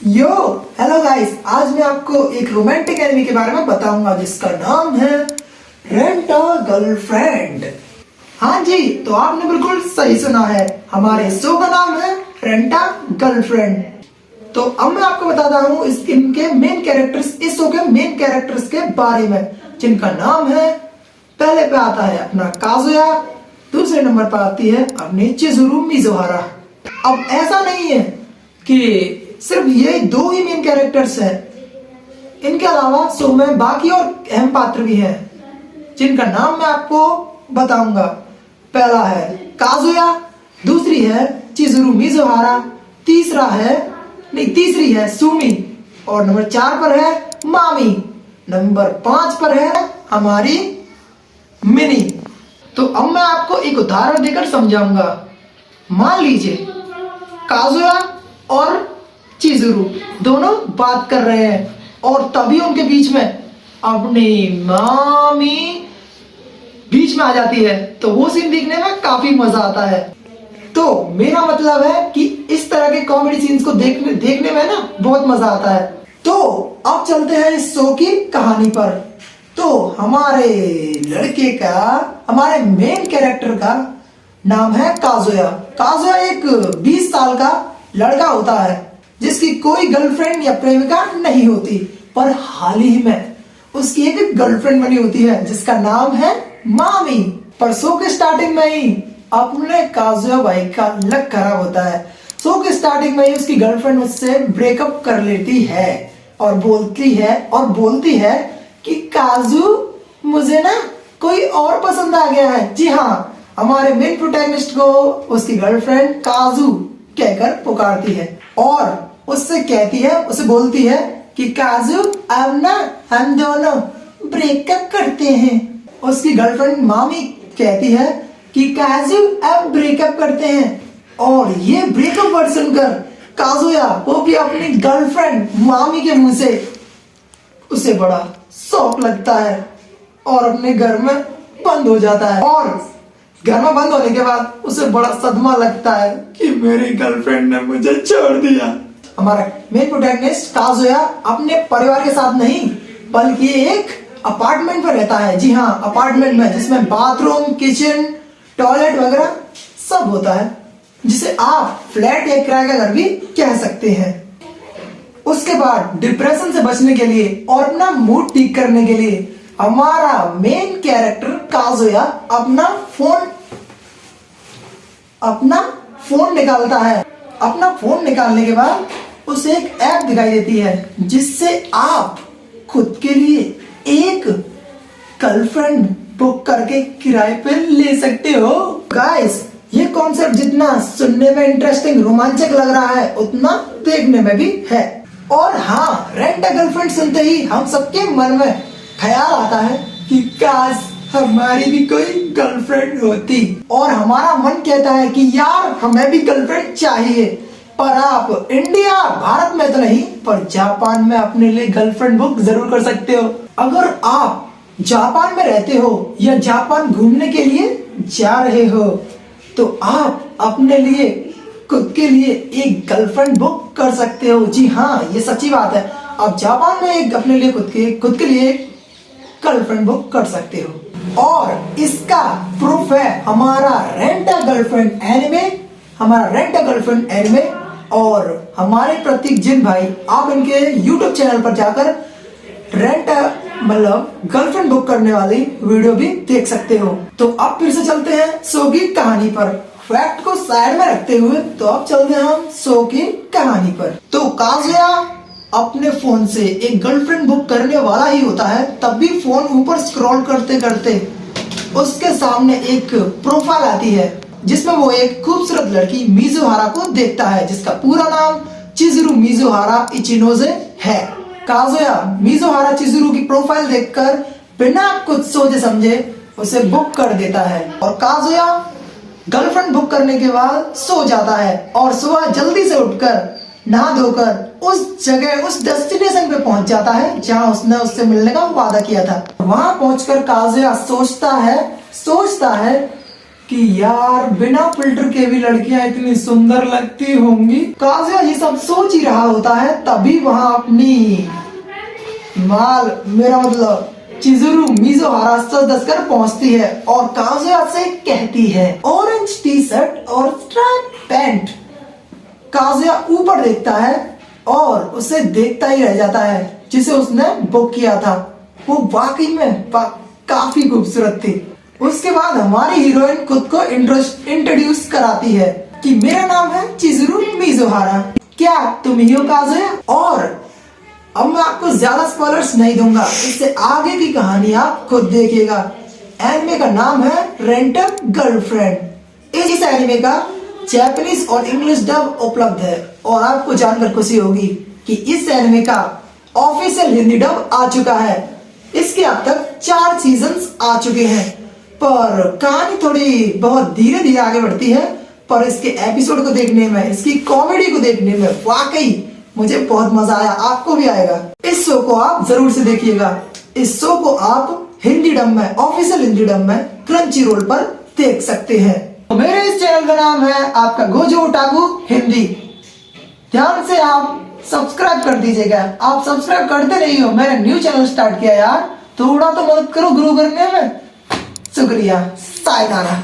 यो hello guys, आज मैं आपको एक रोमांटिक एनिमे के बारे में बताऊंगा जिसका नाम है रेंट अ गर्लफ्रेंड। हाँ जी, तो आपने बिल्कुल सही सुना है, हमारे शो का नाम है रेंट अ गर्लफ्रेंड। तो अब मैं आपको बताता हूँ इनके मेन कैरेक्टर्स, इस शो के मेन कैरेक्टर्स के बारे में, जिनका नाम है, पहले पे आता है अपना काजुया, दूसरे नंबर पर आती है अपनी चिजुरू मिजुहारा। अब ऐसा नहीं है कि सिर्फ ये दो ही मेन कैरेक्टर्स हैं, इनके अलावा शो में बाकी और अहम पात्र भी हैं जिनका नाम मैं आपको बताऊंगा। पहला है काजुया, दूसरी है चिजुरू मिजुहारा, तीसरी है सुमी, और नंबर 4 पर है मामी, नंबर 5 पर है हमारी मिनी। तो अब मैं आपको एक उदाहरण देकर समझाऊंगा। मान लीजिए काजुया और चिजुरू दोनों बात कर रहे हैं और तभी उनके बीच में अपनी मामी बीच में आ जाती है, तो वो सीन देखने में काफी मजा आता है। तो मेरा मतलब है कि इस तरह के कॉमेडी सीन्स को देखने में ना बहुत मजा आता है। तो अब चलते हैं इस शो की कहानी पर। तो हमारे लड़के का, हमारे मेन कैरेक्टर का नाम है काजुया। काजुया एक 20 साल का लड़का होता है जिसकी कोई गर्लफ्रेंड या प्रेमिका नहीं होती, पर हाल ही में उसकी एक गर्लफ्रेंड बनी होती है जिसका नाम है मामी। पर शो के स्टार्टिंग में ही अपने काजुया भाई का लक खराब होता है। शो के स्टार्टिंग में ही उसकी गर्लफ्रेंड उससे ब्रेकअप कर लेती है और बोलती है कि काजू, मुझे ना कोई और पसंद आ गया है। जी हाँ, हमारे मेन प्रोटैगनिस्ट को उसकी गर्लफ्रेंड काजू कहकर पुकारती है और उसे बोलती है कि काजू, अब ना हम दोनों ब्रेकअप करते हैं। उसकी गर्लफ्रेंड मामी कहती है कि काजू, अब ब्रेकअप करते हैं। और ये ब्रेकअप वर्ड सुनकर काजुया, वो भी अपनी गर्लफ्रेंड मामी के मुंह से, उसे बड़ा शौक लगता है और अपने घर में बंद हो जाता है। और घर में बंद होने के बाद उसे बड़ा सदमा लगता है कि मेरी गर्लफ्रेंड ने मुझे छोड़ दिया। हमारा मेन प्रोटैगनिस्ट काजुया अपने परिवार के साथ नहीं बल्कि एक अपार्टमेंट में रहता है। जी हाँ, अपार्टमेंट में, जिसमें बाथरूम, किचन, टॉयलेट वगैरह सब होता है, जिसे आप फ्लैट या किराए का घर भी कह सकते हैं। उसके बाद डिप्रेशन से बचने के लिए और अपना मूड ठीक करने के लिए हमारा मेन कैरेक्टर काजुया अपना फोन निकालता है। अपना फोन निकालने के बाद उसे एक ऐप दिखाई देती है जिससे आप खुद के लिए एक गर्लफ्रेंड बुक करके किराए पे ले सकते हो। गाइस, ये कॉन्सेप्ट जितना सुनने में इंटरेस्टिंग, रोमांचक लग रहा है, उतना देखने में भी है। और हाँ, रेंट अ गर्लफ्रेंड सुनते ही हम सबके मन में ख्याल आता है कि काश हमारी भी कोई गर्लफ्रेंड होती, और हमारा मन कहता है कि यार हमें भी गर्लफ्रेंड चाहिए। पर आप इंडिया, भारत में तो नहीं, पर जापान में अपने लिए गर्लफ्रेंड बुक जरूर कर सकते हो। अगर आप जापान में रहते हो या जापान घूमने के लिए जा रहे हो तो आप अपने लिए, खुद के लिए एक गर्लफ्रेंड बुक कर सकते हो। जी हाँ, ये सच्ची बात है, आप जापान में एक अपने लिए खुद के लिए गर्लफ्रेंड बुक कर सकते हो। और इसका प्रूफ है हमारा रेंट अ गर्लफ्रेंड एनिमे और हमारे प्रतीक जिन भाई, आप इनके YouTube चैनल पर जाकर गर्लफ्रेंड बुक करने वाली वीडियो भी देख सकते हो। तो अब फिर से चलते हैं शो की कहानी पर। फैक्ट को साइड में रखते हुए तो अब चलते हैं हम शो की कहानी पर। तो काजुया अपने फोन से एक गर्लफ्रेंड बुक करने वाला ही होता है, तब भी फोन ऊपर स्क्रॉल करते करते उसके सामने एक प्रोफाइल आती है जिसमें वो एक खूबसूरत लड़की मिजुहारा को देखता है, जिसका पूरा नाम चिजुरू मिजुहारा इचिनोजे है। काजुया मिजुहारा चिजुरू की प्रोफाइल देखकर बिना कुछ सोचे समझे उसे बुक कर देता है और काजुया गर्लफ्रेंड बुक करने के बाद सो जाता है और सुबह जल्दी से उठकर नहा धोकर उस जगह, उस डेस्टिनेशन पे पहुंच जाता है जहां उसने उससे मिलने का वादा किया था। वहां पहुंचकर काजुया सोचता है कि यार बिना फिल्टर के भी लड़कियां इतनी सुंदर लगती होंगी। काजुया ये सब सोच ही रहा होता है, तभी वहां अपनी मेरा मतलब चिजुरू मिज़ुहारा सज कर पहुंचती है और काजुया से कहती है ऑरेंज टी शर्ट और स्ट्राइप पैंट। काजुया ऊपर देखता है और उसे देखता ही रह जाता है जिसे उसने बुक किया था। वो वाकई में काफी खूबसूरत थी। उसके बाद हमारी हीरोइन खुद को इंट्रोड्यूस कराती है कि मेरा नाम है चिजुरू मिज़ुहारा, क्या तुम ही हो काजुया? और अब मैं आपको ज्यादा स्पॉयलर्स नहीं दूंगा, इससे आगे की कहानी आप खुद देखिएगा। एनिमे का नाम है रेंटल गर्लफ्रेंड। इस एनिमे का जापानीज और इंग्लिश डब उपलब्ध है और आपको जानकर खुशी होगी कि इस एनिमे का ऑफिशियल हिंदी डब आ चुका है। इसके अब तक 4 सीजन्स आ चुके हैं, पर कहानी थोड़ी बहुत धीरे धीरे आगे बढ़ती है। पर इसके एपिसोड को देखने में, इसकी कॉमेडी को देखने में वाकई मुझे बहुत मजा आया, आपको भी आएगा। इस शो को आप जरूर से देखिएगा। इस शो को आप हिंदी डब में, ऑफिशियल हिंदी डब में क्रंची रोल पर देख सकते हैं। तो मेरे इस चैनल का नाम है आपका गोजो ओटाकू हिंदी। ध्यान से आप सब्सक्राइब कर दीजिएगा। आप सब्सक्राइब करते नहीं हो, मैंने न्यू चैनल स्टार्ट किया यार, थोड़ा तो मदद करो ग्रो करने में। शुक्रिया, सायनारा।